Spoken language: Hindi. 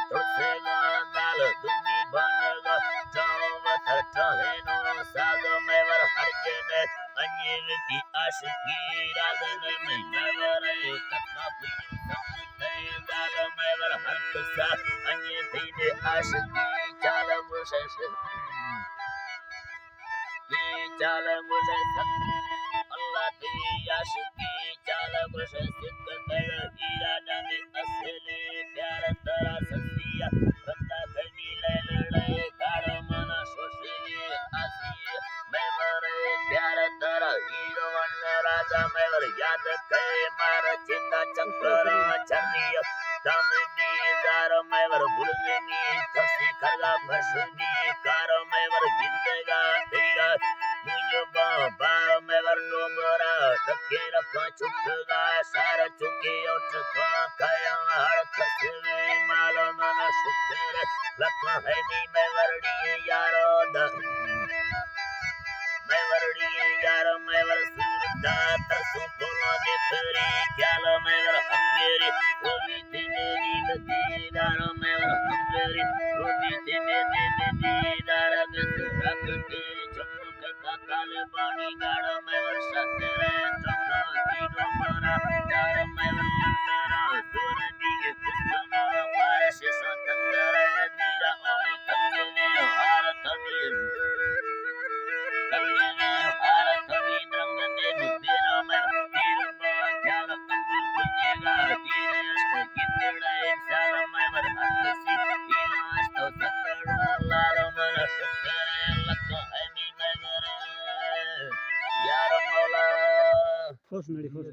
तुलसे दाल दुनी बन चौवथ टहेनो साग मैवर हरके ने अन्यल की आशिकी रागन में मैवर कथा पीन समते दाल मैवर हरक सा अन्य थी आशिकी चाल मुशश की चाल मुशश अल्लाह की आशिकी चाल मुशश सिद्ध कर हीरा जाने असले प्यार तरा ससिया बंदा कनी ले लड़े गाड़ मना शोषे आसी मैवर प्यार तरा हीरो वन राजा मैवर याद कै मार चिता चक्कर चनिया दामनी दार मैवर भूलनी खसी खरगा फसनी कार मैवर जिंदगा तेरा मुझे बाबा मैवर डोबरा टके रखा चुकगा सार चुके उठ खाया हर खसवे माल मन शुक्र लख है नी मैवरडी यारो द मैवरडी यार मैवर सूरता तरसो कोलो दे तेरी ख्याल मैवर मेरी रोजी तेरी दीदार मैवर मेरी रोजी तेरी दीदार गस रख के चमक का काले पानी गाड़ मैवर सतरे चमका कीड़ो मरा चार मैवर लंडरा दूर दिए कुस्तमा पारस सतरे दीरा ओमे कंगने हार तमीर कंगने हार तमीर रंग दे तेरा मैं तीर ख्याल अंगुर पुण्यगा तीरे अष्ट कितड़े साल मैवर हंसी इलास तो संगड़ो लाल मन शुक्र लख है नी मैवर यार मौला खुश मेरी खुश